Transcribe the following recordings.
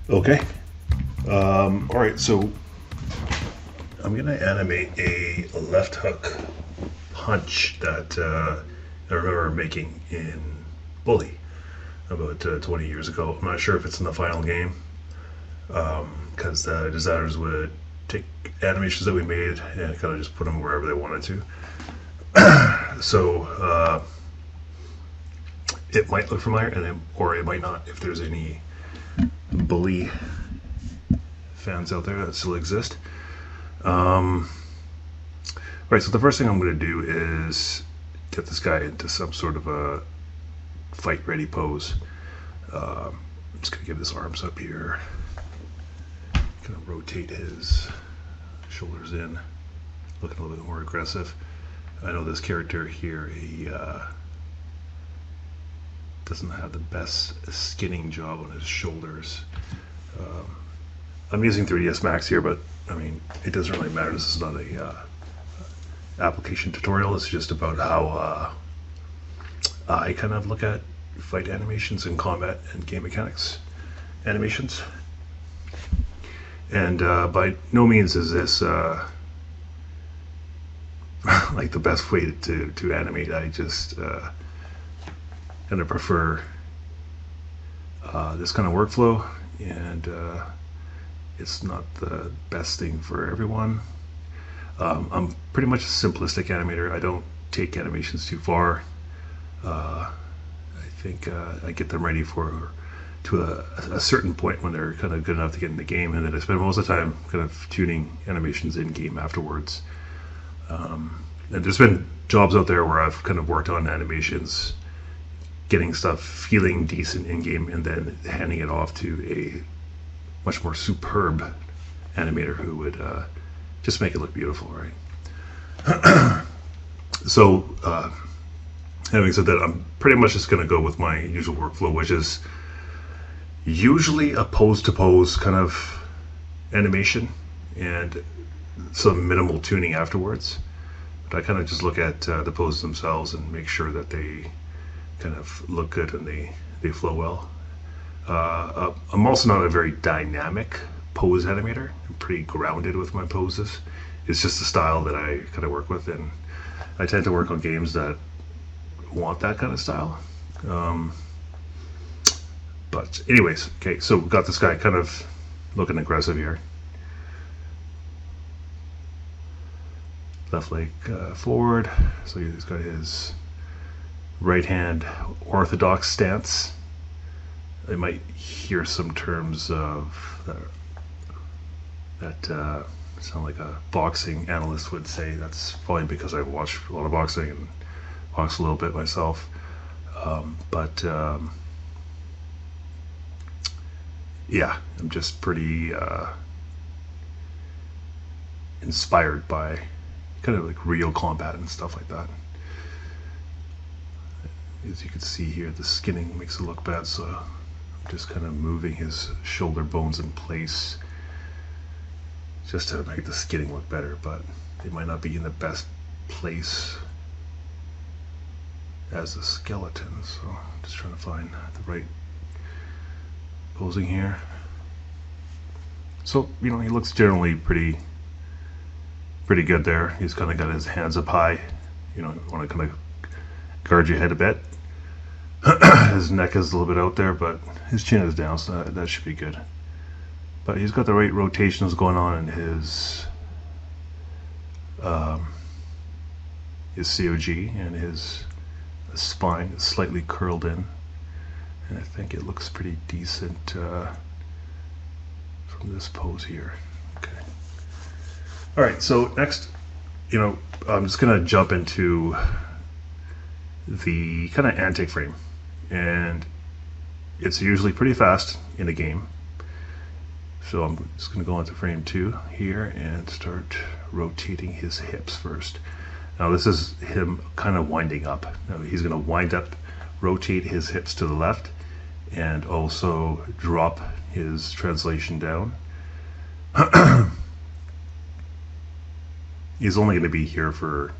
Okay. All right, so I'm gonna animate a left hook punch that I remember making in Bully about 20 years ago. I'm not sure if it's in the final game because the designers would take animations that we made and kind of just put them wherever they wanted to. So it might look familiar, and then, or it might not if there's any Bully fans out there that still exist. Right, so the first thing I'm going to do is get this guy into some sort of a fight ready pose. I'm just going to give his arms up here, kind of rotate his shoulders in, looking a little bit more aggressive. I know this character here, he doesn't have the best skinning job on his shoulders. I'm using 3ds Max here, but I mean, it doesn't really matter. This is not a application tutorial. It's just about how I kind of look at fight animations and combat and game mechanics animations. And by no means is this like the best way to animate. I just kind of prefer this kind of workflow, and it's not the best thing for everyone. I'm pretty much a simplistic animator. I don't take animations too far. I think I get them ready to a certain point when they're kind of good enough to get in the game, and then I spend most of the time kind of tuning animations in game afterwards. And there's been jobs out there where I've kind of worked on animations, getting stuff feeling decent in game, and then handing it off to a much more superb animator who would just make it look beautiful, right? So, having said that, I'm pretty much just going to go with my usual workflow, which is usually a pose-to-pose kind of animation and some minimal tuning afterwards. But I kind of just look at the poses themselves and make sure that they kind of look good and they flow well. I'm also not a very dynamic pose animator. I'm pretty grounded with my poses. It's just the style that I kind of work with, and I tend to work on games that want that kind of style. But anyways, okay, so we've got this guy kind of looking aggressive here. Left leg forward, so he's got his right hand orthodox stance. I might hear some terms of that sound like a boxing analyst would say. That's probably because I watch a lot of boxing and box a little bit myself. But yeah, I'm just pretty inspired by kind of like real combat and stuff like that. As you can see here, the skinning makes it look bad, so I'm just kind of moving his shoulder bones in place just to make the skinning look better, but they might not be in the best place as a skeleton, so I'm just trying to find the right posing here. So, you know, he looks generally pretty good there. He's kind of got his hands up high. You know, want to kind of guard your head a bit. His neck is a little bit out there, but his chin is down, so that should be good. But he's got the right rotations going on in his COG, and his spine is slightly curled in, and I think it looks pretty decent from this pose here. Okay. All right, so next, you know, I'm just gonna jump into the kind of antic frame, and it's usually pretty fast in a game. So I'm just going to go into frame 2 here and start rotating his hips first. Now this is him kind of winding up. Now he's going to wind up, rotate his hips to the left, and also drop his translation down. He's only going to be here for,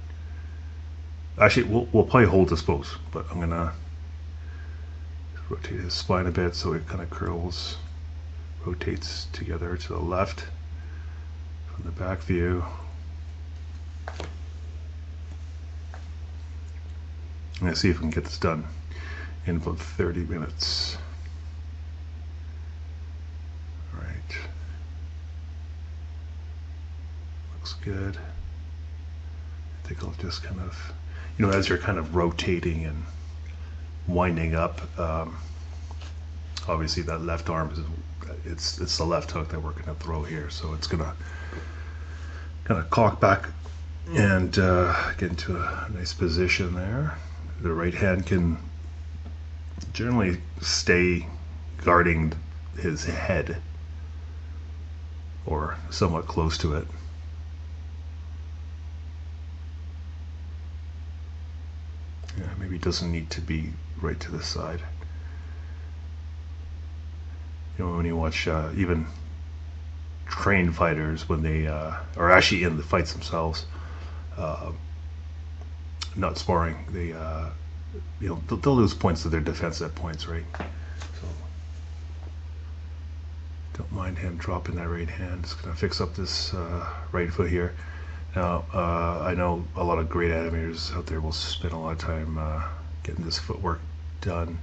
actually we'll probably hold this pose, but I'm going to rotate his spine a bit so it kind of curls. rotates together to the left from the back view. I'm gonna see if we can get this done in about 30 minutes. All right, looks good. I think I'll just kind of, as you're kind of rotating and winding up, obviously that left arm it's the left hook that we're going to throw here, so it's going to kind of cock back and get into a nice position there. The right hand can generally stay guarding his head or somewhat close to it. Yeah, maybe it doesn't need to be right to the side. When you watch even trained fighters, when they are actually in the fights themselves, not sparring, they they'll lose points to their defense at points, right? So don't mind him dropping that right hand. Just gonna fix up this right foot here. Now I know a lot of great animators out there will spend a lot of time getting this footwork done.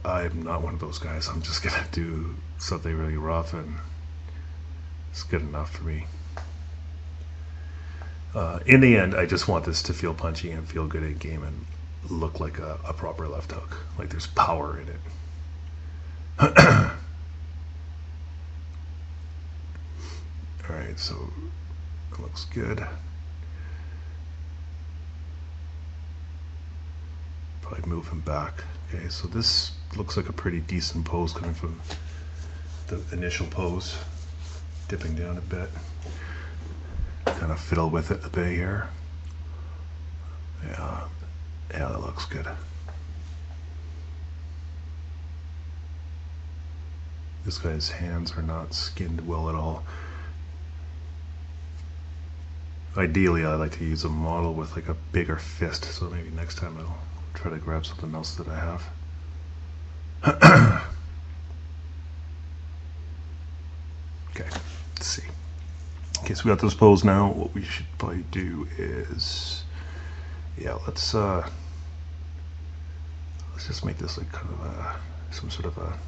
I'm not one of those guys. I'm just gonna do something really rough, and it's good enough for me. In the end, I just want this to feel punchy and feel good in game and look like a proper left hook, like there's power in it. All right, so it looks good. Probably move him back. Okay, so this looks like a pretty decent pose coming from the initial pose. Dipping down a bit. Kind of fiddle with it a bit here. Yeah, that looks good. This guy's hands are not skinned well at all. Ideally, I like to use a model with like a bigger fist, so maybe next time I'll try to grab something else that I have. Okay, let's see. Okay, so we got this pose now. What we should probably do is, let's just make this like kind of some sort of a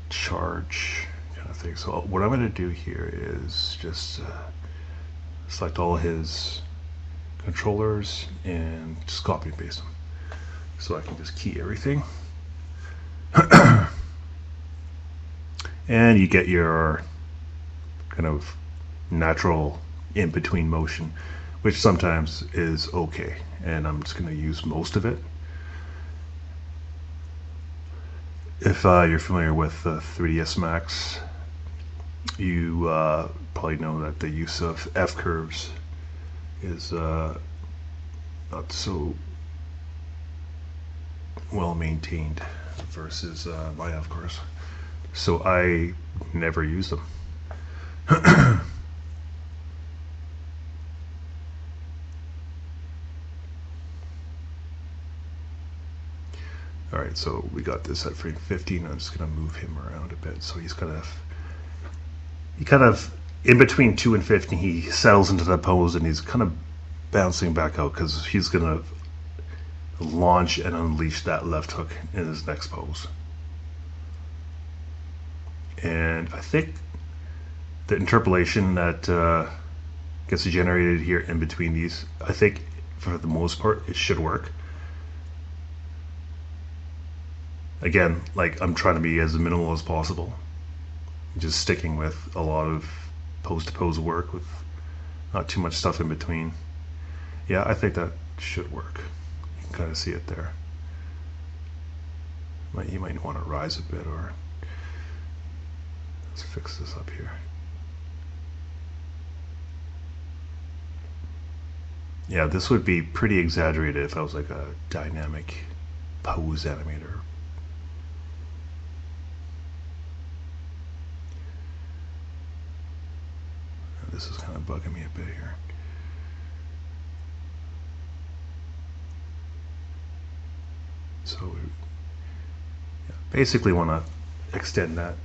charge kind of thing. So what I'm going to do here is just select all his controllers and just copy and paste them, so I can just key everything. And you get your kind of natural in-between motion, which sometimes is okay, and I'm just going to use most of it. If you're familiar with 3ds Max, you probably know that the use of F-curves is not so well maintained versus my F-curves, so I never use them. Alright, so we got this at frame 15. I'm just going to move him around a bit, so he's kind of in between 2 and 15, he settles into that pose and he's kind of bouncing back out because he's going to launch and unleash that left hook in his next pose. And I think the interpolation that gets generated here in between these, I think for the most part it should work. Again, like, I'm trying to be as minimal as possible, just sticking with a lot of pose to pose work with not too much stuff in between. Yeah, I think that should work. You can kind of see it there. You might want to rise a bit, or let's fix this up here. Yeah, this would be pretty exaggerated if I was like a dynamic pose animator. This is kind of bugging me a bit here. So, yeah, Basically want to extend that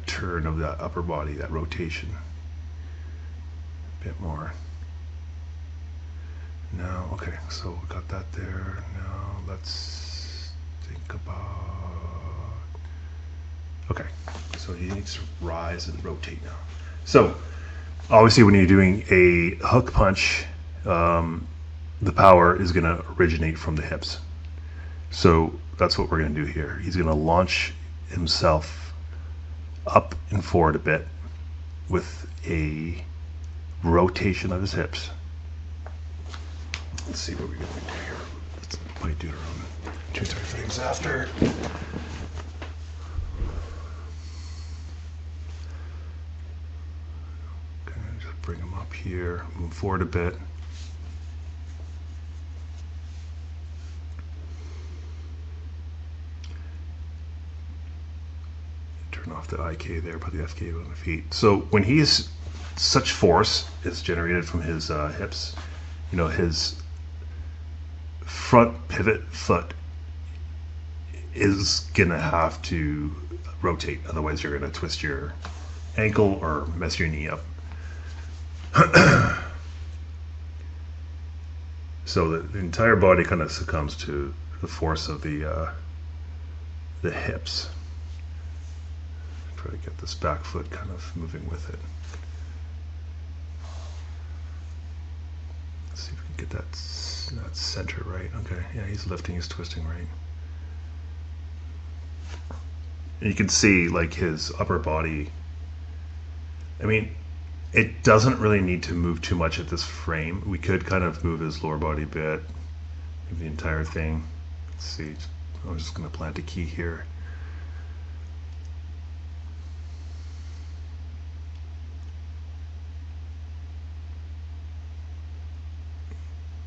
turn of that upper body, that rotation a bit more. Now, okay, so we got that there. Now let's think about, okay, so he needs to rise and rotate now. So obviously when you're doing a hook punch, the power is going to originate from the hips. So that's what we're going to do here. He's going to launch himself up and forward a bit with a rotation of his hips. Let's see what we're going to do here. Let's might do it around 2-3 frames after. Okay, just bring him up here, move forward a bit. Turn off the IK there, put the FK on the feet. So when he's, such force is generated from his hips, you know, his front pivot foot is gonna have to rotate, otherwise you're gonna twist your ankle or mess your knee up. So the entire body kind of succumbs to the force of the hips. Try to get this back foot kind of moving with it. Let's see if we can get that center right. Okay, yeah, he's lifting, he's twisting right. And you can see like his upper body, I mean, it doesn't really need to move too much at this frame. We could kind of move his lower body a bit, maybe the entire thing. Let's see, I'm just gonna plant a key here.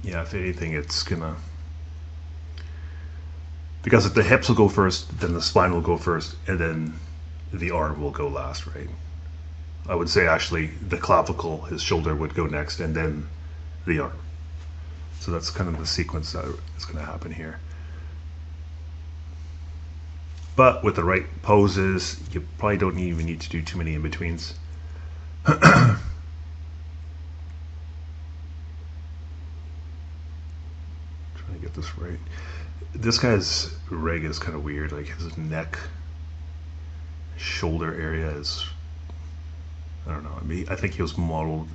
Yeah, if anything, it's gonna, because if the hips will go first, then the spine will go first, and then the arm will go last, right? I would say actually the clavicle, his shoulder would go next, and then the arm. So that's kind of the sequence that is going to happen here. But with the right poses, you probably don't even need to do too many in-betweens. Get this right. This guy's rig is kind of weird, like his neck, shoulder area is, I don't know, I mean, I think he was modeled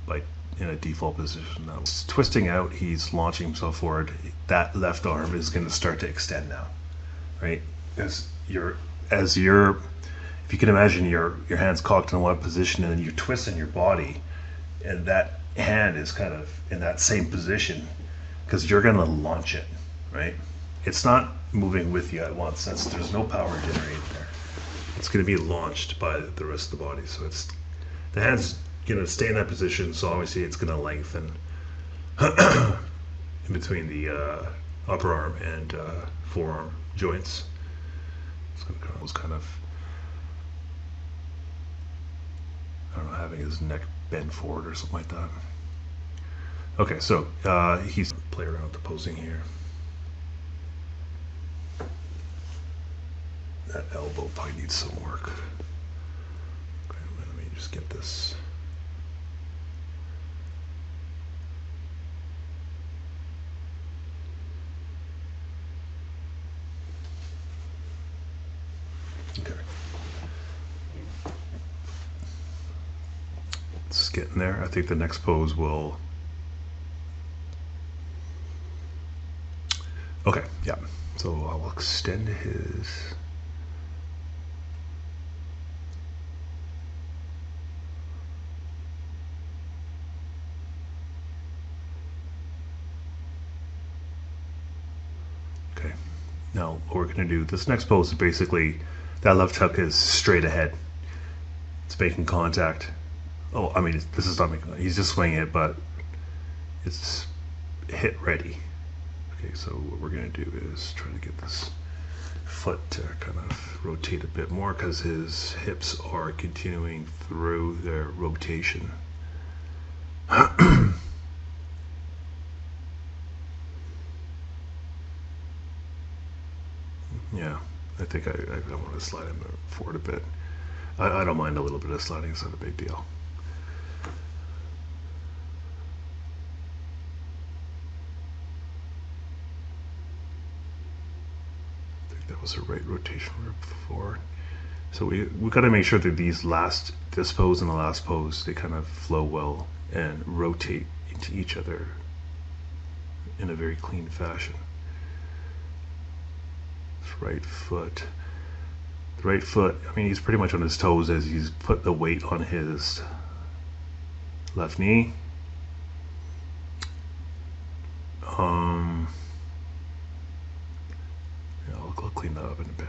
like in a default position now. He's twisting out, he's launching himself forward. That left arm is going to start to extend now, right? If you can imagine your hand's cocked in one position and then you twist in your body, and that hand is kind of in that same position, because you're going to launch it, right? It's not moving with you at once. There's no power generated there. It's going to be launched by the rest of the body. So the hand's going to stay in that position. So obviously it's going to lengthen in between the upper arm and forearm joints. It's going to kind of, I don't know, having his neck bend forward or something like that. Okay, so he's play around with the posing here. That elbow probably needs some work. Okay, let me just get this. Okay. It's getting there. I think the next pose will. Okay, yeah. So I'll extend his. Okay. Now what we're going to do, this next pose is basically that left hook is straight ahead. It's making contact. Oh, I mean, this is not making. He's just swinging it, but it's hit ready. Okay, so what we're going to do is try to get this foot to kind of rotate a bit more, because his hips are continuing through their rotation. Yeah, I think I want to slide him forward a bit. I don't mind a little bit of sliding, it's not a big deal. I think that was the right rotation forward. So we got to make sure that this pose and the last pose, they kind of flow well and rotate into each other in a very clean fashion. Right foot. The right foot, I mean, he's pretty much on his toes as he's put the weight on his left knee. Yeah, I'll clean that up in a bit.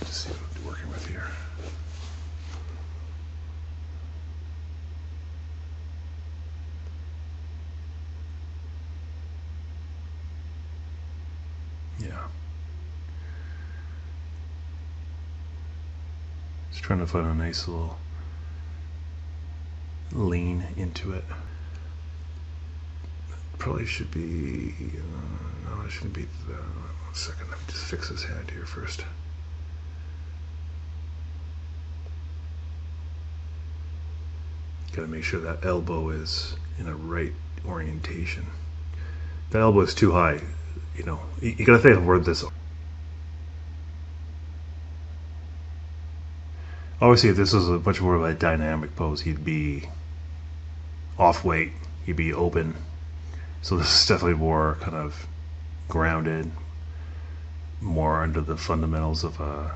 Just see what I'm working with here. Yeah. Just trying to find a nice little lean into it. Probably should be, no, it shouldn't be that. 1 second, let me just fix his hand here first. Got to make sure that elbow is in a right orientation. That elbow is too high, you know. You got to think of where this. Obviously, if this was a much more of a dynamic pose, he'd be off weight, he'd be open. So this is definitely more kind of grounded, more under the fundamentals of a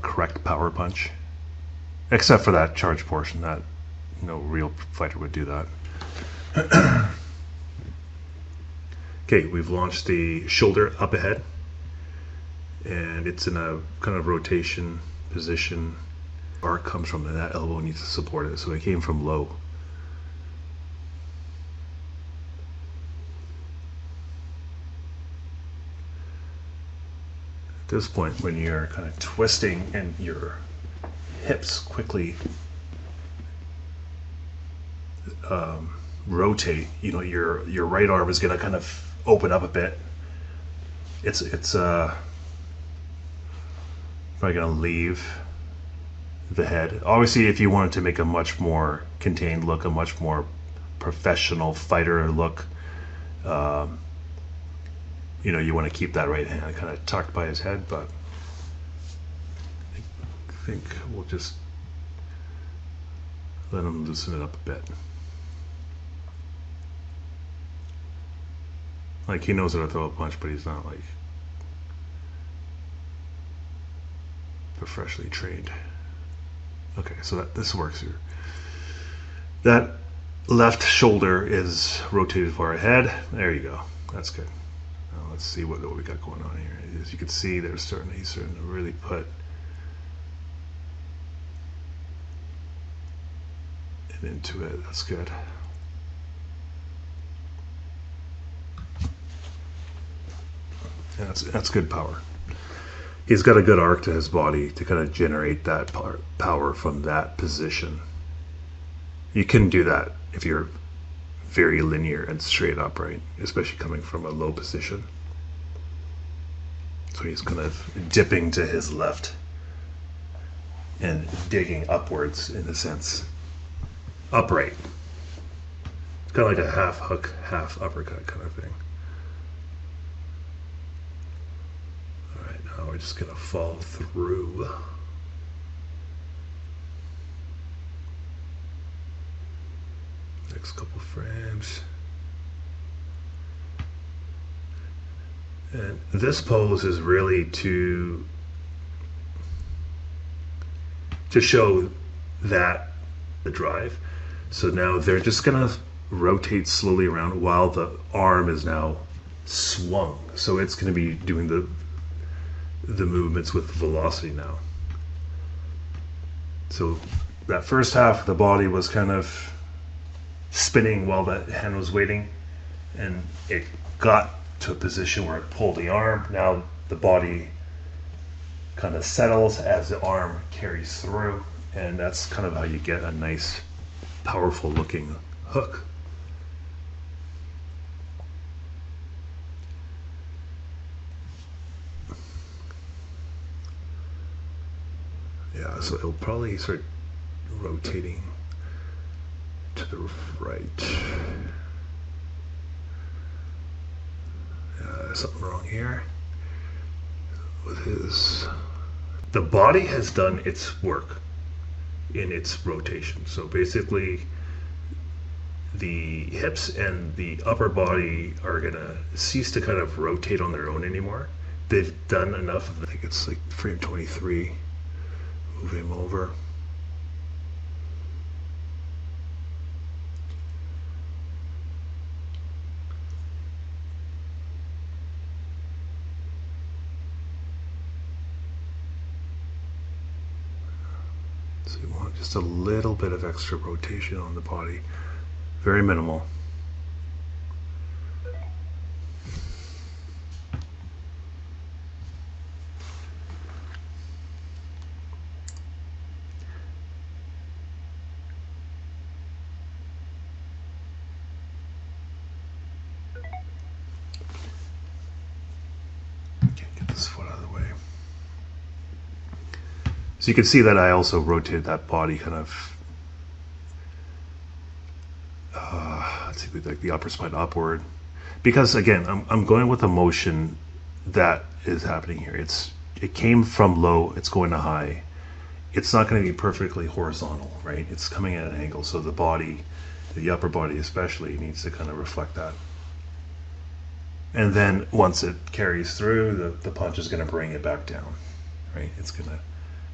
correct power punch. Except for that charge portion, that no real fighter would do that. Okay, we've launched the shoulder up ahead, and it's in a kind of rotation position. Arc comes from that elbow, needs to support it, so it came from low. At this point, when you're kind of twisting and your hips quickly rotate, you know, your right arm is going to kind of open up a bit. It's probably going to leave the head. Obviously, if you wanted to make a much more contained look, a much more professional fighter look, you know, you want to keep that right hand kind of tucked by his head, but I think we'll just let him loosen it up a bit. Like, he knows how to throw a punch, but he's not like professionally trained. Okay, so this works here. That left shoulder is rotated far ahead. There you go. That's good. Now let's see what we got going on here. As you can see, he's starting to really put it into it. That's good. That's good power. He's got a good arc to his body to kind of generate that power from that position. You can do that if you're very linear and straight up, right? Especially coming from a low position. So he's kind of dipping to his left and digging upwards in a sense. Upright. It's kind of like a half hook, half uppercut kind of thing. Now we're just going to follow through. Next couple frames. And this pose is really to show that the drive. So now they're just going to rotate slowly around while the arm is now swung. So it's going to be doing the movements with velocity now. So that first half of the body was kind of spinning while the hand was waiting, and it got to a position where it pulled the arm. Now the body kind of settles as the arm carries through, and that's kind of how you get a nice, powerful looking hook. Yeah, so it'll probably start rotating to the right. Something wrong here with his. The body has done its work in its rotation. So basically, the hips and the upper body are gonna cease to kind of rotate on their own anymore. They've done enough of. I think it's like frame 23. Move him over. So you want just a little bit of extra rotation on the body. Very minimal. Get this foot out of the way. So you can see that I also rotated that body kind of, let's see, like the upper spine upward. Because again, I'm going with a motion that is happening here. It came from low, it's going to high. It's not going to be perfectly horizontal, right? It's coming at an angle, so the body, the upper body especially, needs to kind of reflect that. And then once it carries through, the punch is going to bring it back down, right? It's going to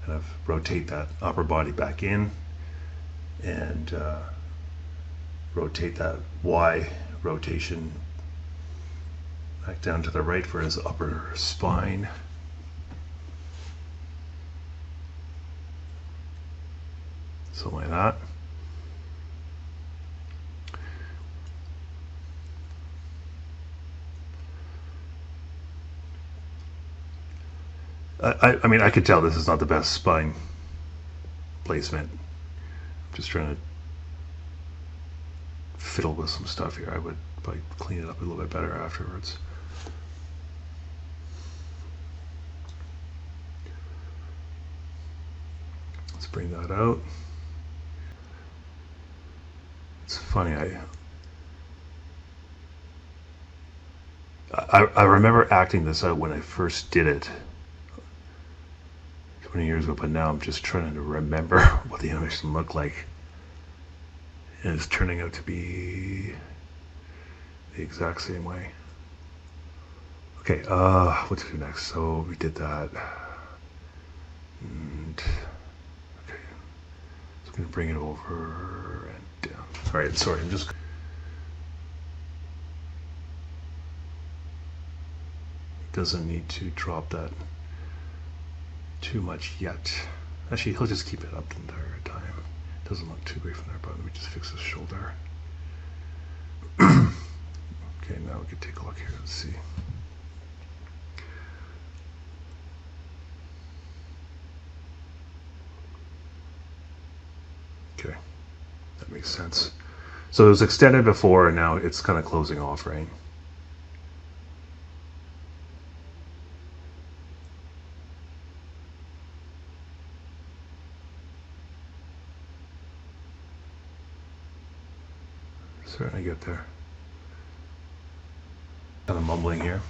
kind of rotate that upper body back in and rotate that Y rotation back down to the right for his upper spine. Something like that. I mean, I could tell this is not the best spine placement. I'm just trying to fiddle with some stuff here. I would probably clean it up a little bit better afterwards. Let's bring that out. It's funny, I remember acting this out when I first did it 20 years ago, but now I'm just trying to remember what the animation looked like. And it's turning out to be the exact same way. Okay, what to do next? So we did that. And, okay, so I'm gonna bring it over and down. All right, sorry, I'm just. Doesn't need to drop that too much yet. Actually, he'll just keep it up the entire time. Doesn't look too great from there, but let me just fix his shoulder. Okay, now we can take a look here and see. Okay, that makes sense. So it was extended before, and now it's kind of closing off, right? Starting to get there. Kind of mumbling here,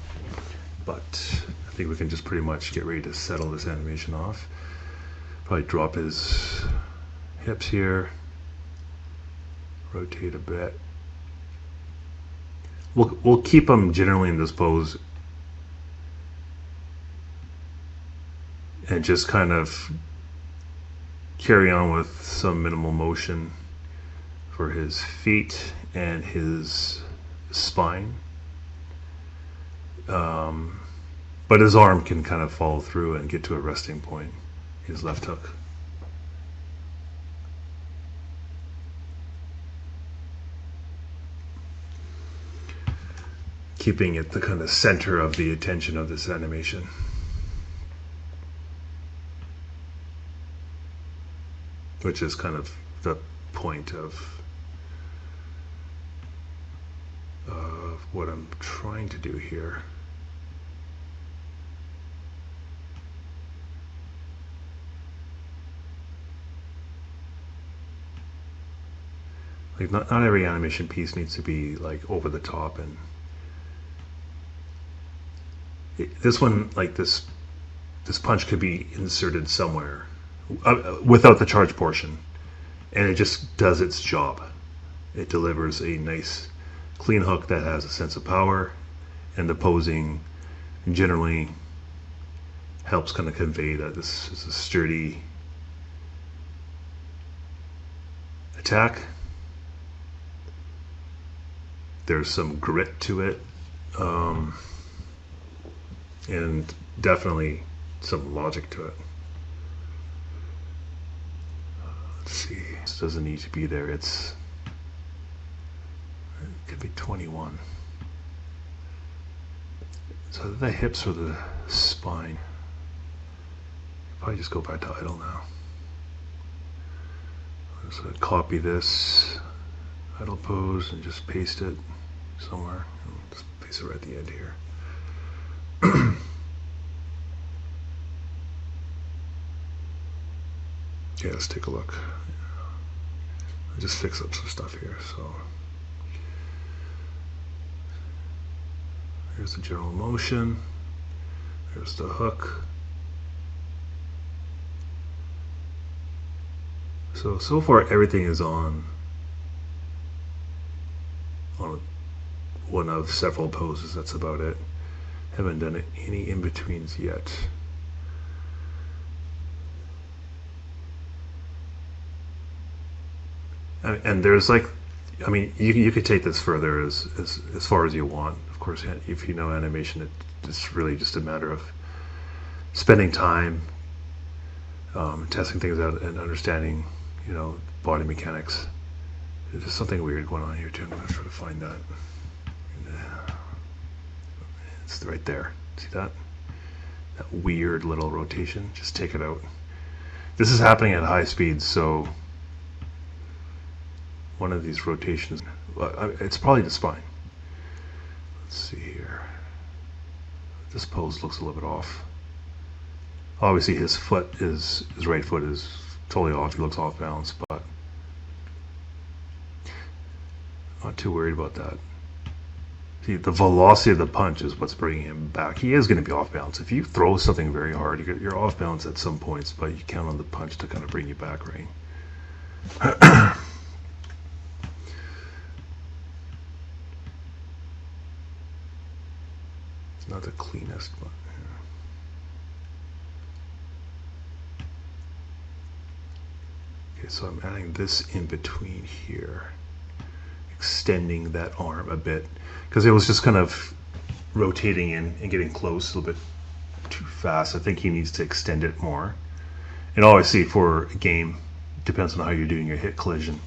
but I think we can just pretty much get ready to settle this animation off. Probably drop his hips here, rotate a bit. We'll keep him generally in this pose and just kind of carry on with some minimal motion for his feet and his spine. But his arm can kind of follow through and get to a resting point, his left hook. Keeping it the kind of center of the attention of this animation. Which is kind of the point of what I'm trying to do here. Like not every animation piece needs to be like over the top, and this one, like this punch could be inserted somewhere without the charge portion, and it just does its job. It delivers a nice clean hook that has a sense of power, and the posing generally helps kind of convey that this is a sturdy attack. There's some grit to it, and definitely some logic to it. Let's see, this doesn't need to be there. It could be 21. So the hips or the spine. Probably just go back to idle now. I'm just going to copy this idle pose and just paste it somewhere. Just paste it right at the end here. Okay, let's take a look. I'll just fix up some stuff here. So here's the general motion. There's the hook. So far everything is on one of several poses. That's about it. Haven't done any in-betweens yet. And there's like, I mean, you could take this further as far as you want. Of course, if you know animation, it's really just a matter of spending time testing things out and understanding, you know, body mechanics. There's something weird going on here too. I'm going to try to find that. It's right there. See that? That weird little rotation. Just take it out. This is happening at high speeds, so one of these rotations, it's probably the spine. Let's see here. This pose looks a little bit off. Obviously his right foot is totally off. He looks off balance, but not too worried about that. See, the velocity of the punch is what's bringing him back. He is going to be off balance. If you throw something very hard, you're off balance at some points, but you count on the punch to kind of bring you back, right? It's not the cleanest, but okay, so I'm adding this in between here, extending that arm a bit, because it was just kind of rotating in and getting close a little bit too fast. I think he needs to extend it more. And obviously for a game, depends on how you're doing your hit collision.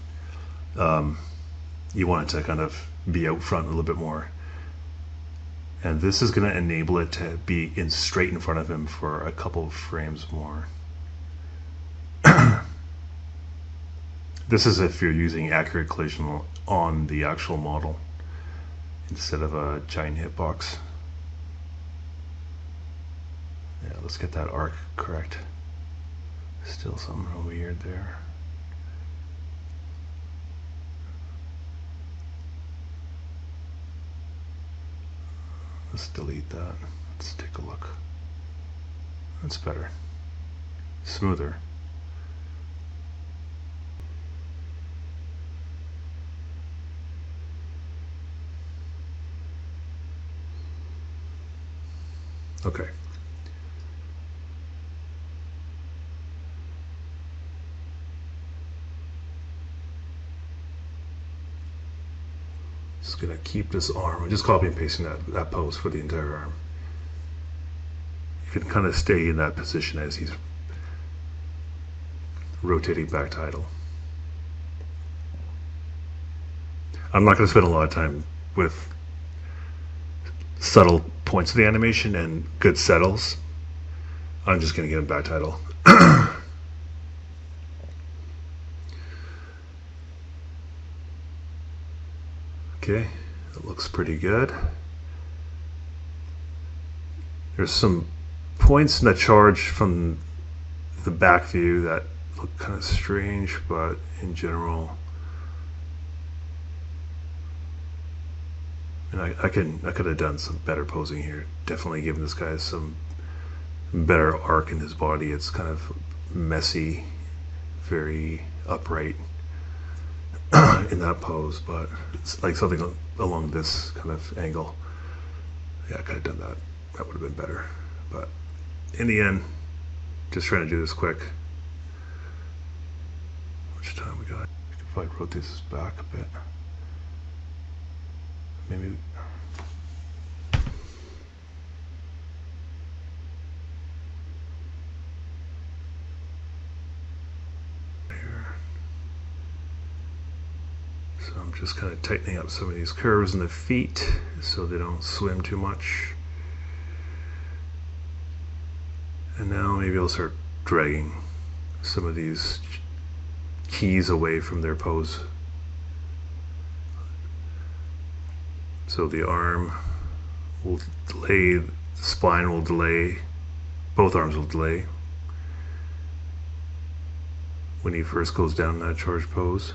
You want it to kind of be out front a little bit more. And this is going to enable it to be straight in front of him for a couple of frames more. This is if you're using accurate collision on the actual model instead of a giant hitbox. Yeah, let's get that arc correct. Still something real weird there. Let's delete that. Let's take a look. That's better. Smoother. Okay. Just gonna keep this arm. I'm just copy and pasting that pose for the entire arm. You can kind of stay in that position as he's rotating back to idle. I'm not going to spend a lot of time with subtle points of the animation and good settles. I'm just going to get him back to idle. Okay, it looks pretty good. There's some points in the charge from the back view that look kind of strange, but in general And I could have done some better posing here. Definitely given this guy some better arc in his body. It's kind of messy, very upright in that pose, but it's like something along this kind of angle. Yeah, I could have done that. That would have been better. But in the end, just trying to do this quick. How much time we got? I could probably rotate this back a bit. Maybe. Here. So I'm just kind of tightening up some of these curves in the feet so they don't swim too much. And now maybe I'll start dragging some of these keys away from their pose. So the arm will delay, the spine will delay, both arms will delay when he first goes down in that charge pose.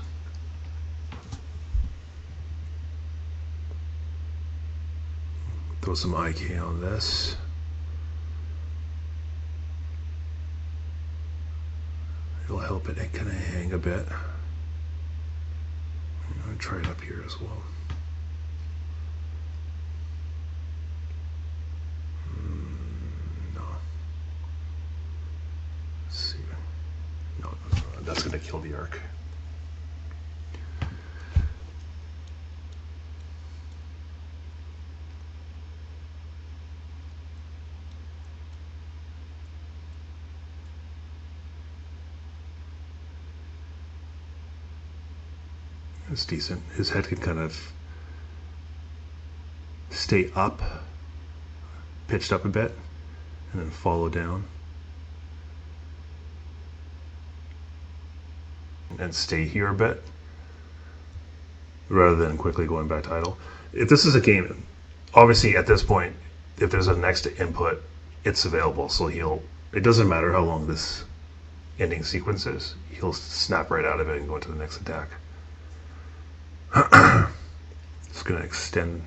Throw some IK on this. It'll help it kind of hang a bit. I'm going to try it up here as well. No. Let's see. No, that's going to kill the arc. It's decent. His head can kind of stay up, pitched up a bit, and then follow down. And stay here a bit, rather than quickly going back to idle. If this is a game, obviously at this point, if there's a next input, it's available, so it doesn't matter how long this ending sequence is, he'll snap right out of it and go into the next attack. Just going to extend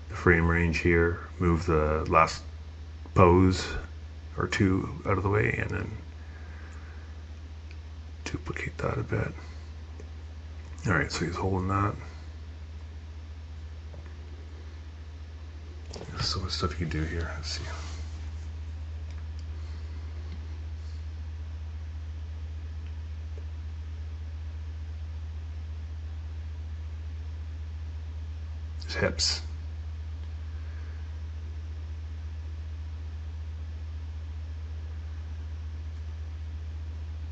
the frame range here, move the last pose or two out of the way, and then duplicate that a bit. Alright, so he's holding that. There's so much stuff you can do here. Let's see. His hips.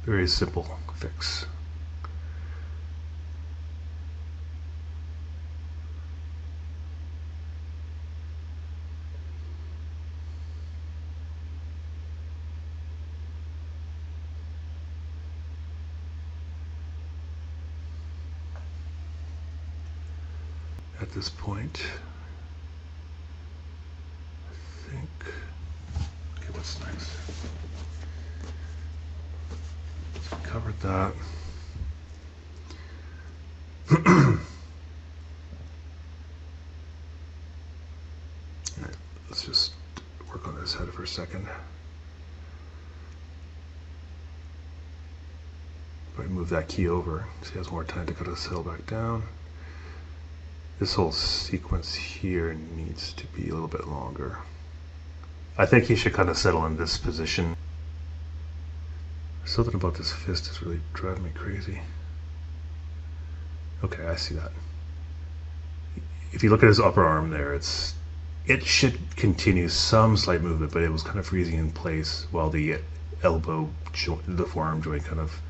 Very simple fix. At this point, I think, okay, what's next? So we covered that. All right, let's just work on this head for a second. Probably move that key over so he has more time to cut his hill back down. This whole sequence here needs to be a little bit longer. I think he should kind of settle in this position. Something about this fist is really driving me crazy. Okay, I see that. If you look at his upper arm there, it should continue some slight movement, but it was kind of freezing in place while the elbow joint, the forearm joint kind of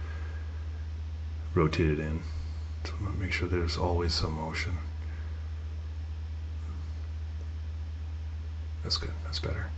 rotated in. So I'm gonna make sure there's always some motion. That's good, that's better.